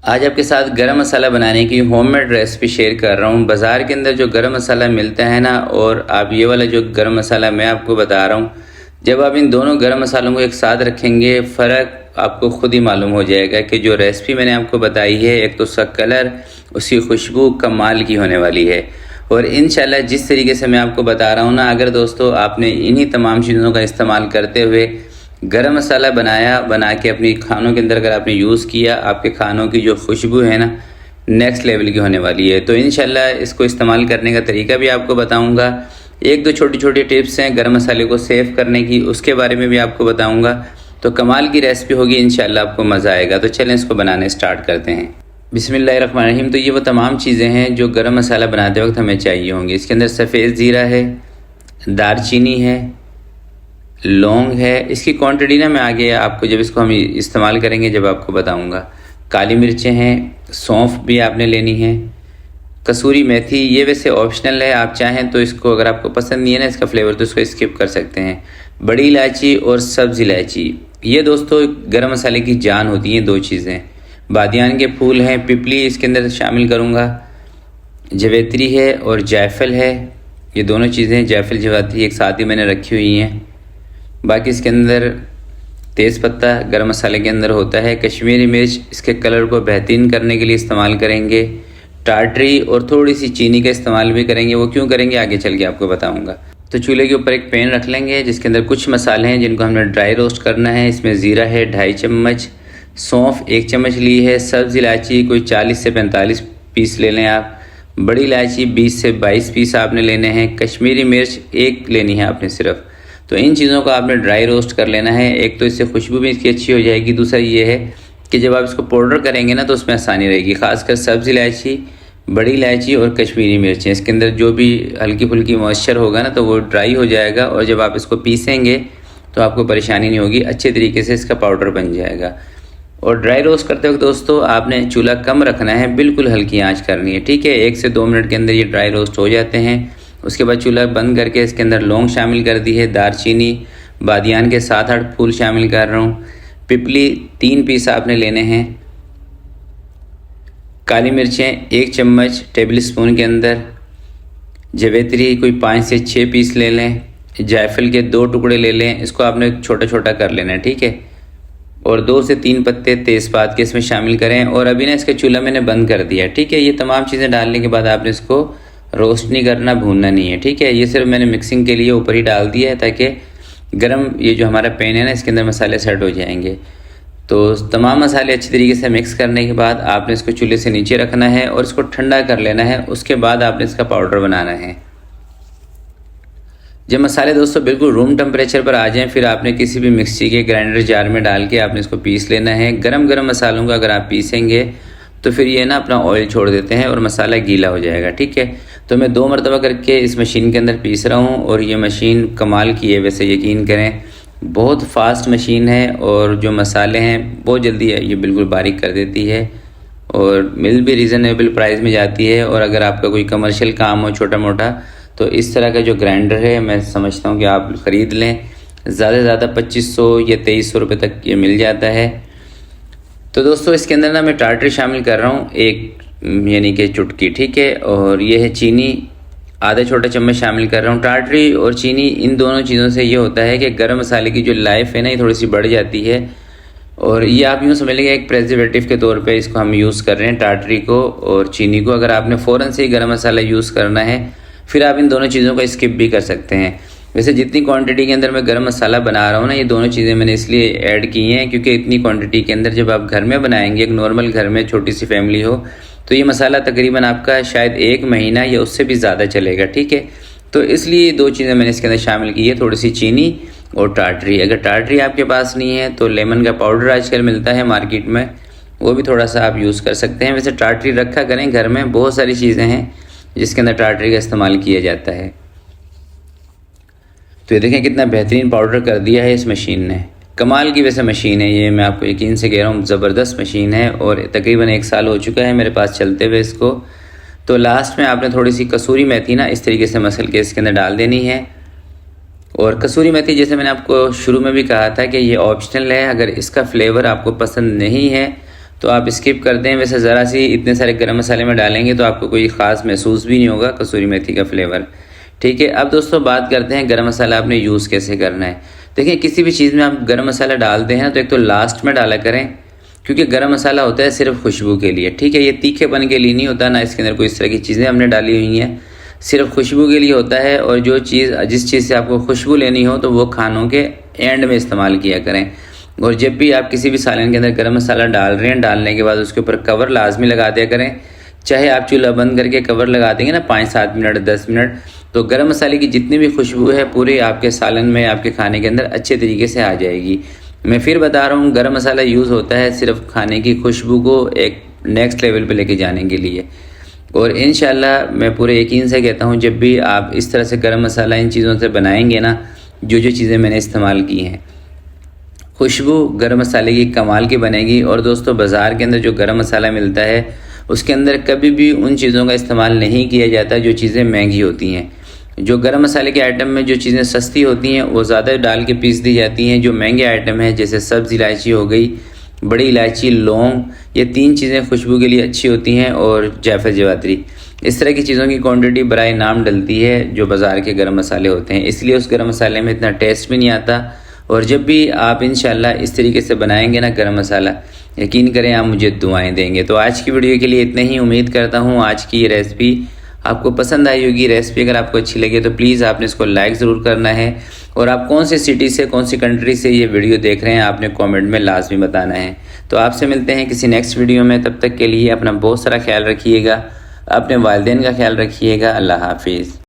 आज आपके साथ गरम मसाला बनाने की होममेड रेसिपी शेयर कर रहा हूँ। बाज़ार के अंदर जो गरम मसाला मिलता है ना, और आप ये वाला जो गरम मसाला मैं आपको बता रहा हूँ, जब आप इन दोनों गरम मसालों को एक साथ रखेंगे फ़र्क आपको ख़ुद ही मालूम हो जाएगा कि जो रेसिपी मैंने आपको बताई है, एक तो उसका कलर, उसकी खुशबू कमाल की होने वाली है। और इंशाल्लाह जिस तरीके से मैं आपको बता रहा हूँ ना, अगर दोस्तों आपने इन्हीं तमाम चीज़ों का इस्तेमाल करते हुए गरम मसाला बना के अपनी खानों के अंदर अगर आपने यूज़ किया, आपके खानों की जो खुशबू है ना, नेक्स्ट लेवल की होने वाली है। तो इंशाल्लाह इसको इस्तेमाल करने का तरीका भी आपको बताऊंगा। एक दो छोटी छोटी टिप्स हैं गरम मसाले को सेव करने की, उसके बारे में भी आपको बताऊंगा। तो कमाल की रेसिपी होगी, इंशाल्लाह आपको मज़ा आएगा। तो चलें इसको बनाने स्टार्ट करते हैं। बिस्मिल्लाहिर्रहमानिर्रहीम। तो ये वो तमाम चीज़ें हैं जो गरम मसाला बनाते वक्त हमें चाहिए होंगी। इसके अंदर सफ़ेद ज़ीरा है, दारचीनी है, लौंग है। इसकी क्वांटिटी ना मैं आगे आपको जब इसको हम इस्तेमाल करेंगे जब आपको बताऊंगा। काली मिर्चें हैं, सौंफ भी आपने लेनी है, कसूरी मेथी, ये वैसे ऑप्शनल है, आप चाहें तो इसको, अगर आपको पसंद नहीं है ना इसका फ्लेवर, तो इसको स्किप कर सकते हैं। बड़ी इलायची और सब्ज़ इलायची, ये दोस्तों गरम मसाले की जान होती हैं दो चीज़ें। बादियान के फूल हैं, पिपली इसके अंदर शामिल करूँगा, जवेत्री है और जायफल है। ये दोनों चीज़ें जायफल जवात्री एक साथ ही मैंने रखी हुई हैं। बाकी इसके अंदर तेज़ पत्ता गरम मसाले के अंदर होता है, कश्मीरी मिर्च इसके कलर को बेहतरीन करने के लिए इस्तेमाल करेंगे, टाटरी और थोड़ी सी चीनी का इस्तेमाल भी करेंगे। वो क्यों करेंगे आगे चल के आपको बताऊंगा। तो चूल्हे के ऊपर एक पैन रख लेंगे जिसके अंदर कुछ मसाले हैं जिनको हमने ड्राई रोस्ट करना है। इसमें ज़ीरा है 2.5 चम्मच, सौंफ 1 चम्मच ली है, सब्ज़ इलायची कोई 40 से 45 पीस ले लें आप, बड़ी इलायची 20 से 22 पीस आपने लेने हैं, कश्मीरी मिर्च 1 लेनी है आपने सिर्फ। तो इन चीज़ों को आपने ड्राई रोस्ट कर लेना है। एक तो इससे खुशबू भी इसकी अच्छी हो जाएगी, दूसरा ये है कि जब आप इसको पाउडर करेंगे ना तो उसमें आसानी रहेगी। खासकर सब्ज़ इलायची, बड़ी इलायची और कश्मीरी मिर्चें, इसके अंदर जो भी हल्की फुल्की मॉइस्चर होगा ना तो वो ड्राई हो जाएगा, और जब आप इसको पीसेंगे तो आपको परेशानी नहीं होगी, अच्छे तरीके से इसका पाउडर बन जाएगा। और ड्राई रोस्ट करते वक्त दोस्तों आपने चूल्हा कम रखना है, बिल्कुल हल्की आँच करनी है, ठीक है। 1 से 2 मिनट के अंदर ये ड्राई रोस्ट हो जाते हैं। उसके बाद चूल्हा बंद करके इसके अंदर लौंग शामिल कर दी है, दारचीनी, बादियान के 7-8 फूल शामिल कर रहा हूँ, पिपली 3 पीस आपने लेने हैं, काली मिर्चें 1 चम्मच टेबल स्पून के अंदर, जवेत्री कोई 5 से 6 पीस ले लें, जायफल के 2 टुकड़े ले लें, इसको आपने छोटा छोटा कर लेना है, ठीक है। और 2 से 3 पत्ते तेज़पात के इसमें शामिल करें। और अभी ना इसका चूल्हा मैंने बंद कर दिया, ठीक है। ये तमाम चीज़ें डालने के बाद आपने इसको रोस्ट नहीं करना, भूनना नहीं है, ठीक है। ये सिर्फ मैंने मिक्सिंग के लिए ऊपर ही डाल दिया है ताकि गरम ये जो हमारा पैन है ना इसके अंदर मसाले सेट हो जाएंगे। तो तमाम मसाले अच्छी तरीके से मिक्स करने के बाद आपने इसको चूल्हे से नीचे रखना है और इसको ठंडा कर लेना है। उसके बाद आपने इसका पाउडर बनाना है। जब मसाले दोस्तों बिल्कुल रूम टेम्परेचर पर आ जाएं, फिर आपने किसी भी मिक्सी के ग्राइंडर जार में डाल के आपने इसको पीस लेना है। गरम गरम मसालों को अगर आप पीसेंगे तो फिर ये ना अपना ऑयल छोड़ देते हैं और मसाला गीला हो जाएगा, ठीक है। तो मैं 2 मरतबा करके इस मशीन के अंदर पीस रहा हूँ, और ये मशीन कमाल की है, वैसे यकीन करें बहुत फास्ट मशीन है, और जो मसाले हैं बहुत जल्दी है ये बिल्कुल बारीक कर देती है, और मिल भी रीज़नेबल प्राइस में जाती है। और अगर आपका कोई कमर्शियल काम हो छोटा मोटा, तो इस तरह का जो ग्राइंडर है मैं समझता हूँ कि आप ख़रीद लें। ज़्यादा से ज़्यादा 2500 या 2300 रुपये तक ये मिल जाता है। तो दोस्तों इसके अंदर ना मैं टाटरी शामिल कर रहा हूँ 1 यानी कि चुटकी, ठीक है। और ये है चीनी, आधा छोटा चम्मच शामिल कर रहा हूँ। टाटरी और चीनी इन दोनों चीज़ों से ये होता है कि गरम मसाले की जो लाइफ है ना ये थोड़ी सी बढ़ जाती है, और ये आप यूँ समझ लीजिए एक प्रेजर्वेटिव के तौर पे इसको हम यूज़ कर रहे हैं, टाटरी को और चीनी को। अगर आपने फ़ौरन से ही गरम मसाला यूज़ करना है फिर आप इन दोनों चीज़ों को स्किप भी कर सकते हैं। वैसे जितनी क्वांटिटी के अंदर मैं गरम मसाला बना रहा हूँ ना, ये दोनों चीज़ें मैंने इसलिए ऐड की हैं क्योंकि इतनी क्वांटिटी के अंदर जब आप घर में बनाएंगे, एक नॉर्मल घर में छोटी सी फैमिली हो, तो ये मसाला तकरीबन आपका शायद 1 महीना या उससे भी ज़्यादा चलेगा, ठीक है। तो इसलिए 2 चीज़ें मैंने इसके अंदर शामिल की है, थोड़ी सी चीनी और टाटरी। अगर टाटरी आपके पास नहीं है तो लेमन का पाउडर आजकल मिलता है मार्केट में, वो भी थोड़ा सा आप यूज़ कर सकते हैं। वैसे टाटरी रखा करें घर में, बहुत सारी चीज़ें हैं जिसके अंदर टाटरी का इस्तेमाल किया जाता है। तो ये देखें कितना बेहतरीन पाउडर कर दिया है इस मशीन ने, कमाल की वैसे मशीन है ये, मैं आपको यकीन से कह रहा हूँ ज़बरदस्त मशीन है, और तकरीबन 1 साल हो चुका है मेरे पास चलते हुए इसको। तो लास्ट में आपने थोड़ी सी कसूरी मेथी ना इस तरीके से मसल के इसके अंदर डाल देनी है। और कसूरी मेथी जैसे मैंने आपको शुरू में भी कहा था कि ये ऑप्शनल है, अगर इसका फ्लेवर आपको पसंद नहीं है तो आप स्किप कर दें। वैसे ज़रा सी इतने सारे गरम मसाले में डालेंगे तो आपको कोई ख़ास महसूस भी नहीं होगा कसूरी मेथी का फ्लेवर। ठीक है, अब दोस्तों बात करते हैं गरम मसाला आपने यूज़ कैसे करना है। देखिए, किसी भी चीज़ में आप गरम मसाला डालते हैं तो एक तो लास्ट में डाला करें, क्योंकि गरम मसाला होता है सिर्फ खुशबू के लिए। ठीक है, ये तीखेपन के लिए नहीं होता, ना इसके अंदर कोई इस तरह की चीज़ें हमने डाली हुई हैं, सिर्फ खुशबू के लिए होता है। और जो चीज़ जिस चीज़ से आपको खुशबू लेनी हो तो वो खानों के एंड में इस्तेमाल किया करें। और जब भी आप किसी भी सालन के अंदर गरम मसाला डाल रहे हैं, डालने के बाद उसके ऊपर कवर लाजमी लगा दिया करें। चाहे आप चूल्हा बंद करके कवर लगा देंगे ना 5-7 मिनट 10 मिनट, तो गरम मसाले की जितनी भी खुशबू है पूरे आपके सालन में, आपके खाने के अंदर अच्छे तरीके से आ जाएगी। मैं फिर बता रहा हूँ, गरम मसाला यूज़ होता है सिर्फ खाने की खुशबू को एक नेक्स्ट लेवल पे लेके जाने के लिए। और इंशाल्लाह मैं पूरे यकीन से कहता हूँ, जब भी आप इस तरह से गरम मसाला इन चीज़ों से बनाएंगे ना, जो चीज़ें मैंने इस्तेमाल की हैं, खुशबू गरम मसाले की कमाल की बनेगी। और दोस्तों, बाज़ार के अंदर जो गरम मसाला मिलता है उसके अंदर कभी भी उन चीज़ों का इस्तेमाल नहीं किया जाता जो चीज़ें महंगी होती हैं। जो गरम मसाले के आइटम में जो चीज़ें सस्ती होती हैं वो ज़्यादा डाल के पीस दी जाती हैं। जो महंगे आइटम हैं जैसे सब्ज़ इलायची हो गई, बड़ी इलायची, लौंग, ये 3 चीज़ें खुशबू के लिए अच्छी होती हैं, और जायफल जवात्री, इस तरह की चीज़ों की क्वांटिटी बराए नाम डलती है जो बाज़ार के गरम मसाले होते हैं, इसलिए उस गरम मसाले में इतना टेस्ट भी नहीं आता। और जब भी आप इंशाल्लाह इस तरीके से बनाएंगे ना गरम मसाला, यकीन करें आप मुझे दुआएं देंगे। तो आज की वीडियो के लिए इतना ही। उम्मीद करता हूँ आज की ये रेसिपी आपको पसंद आई होगी। रेसिपी अगर आपको अच्छी लगे तो प्लीज़ आपने इसको लाइक ज़रूर करना है, और आप कौन सी सिटी से, कौन सी कंट्री से ये वीडियो देख रहे हैं आपने कमेंट में लाजमी बताना है। तो आपसे मिलते हैं किसी नेक्स्ट वीडियो में, तब तक के लिए अपना बहुत सारा ख्याल रखिएगा, अपने वालिदैन का ख्याल रखिएगा। अल्लाह हाफिज़।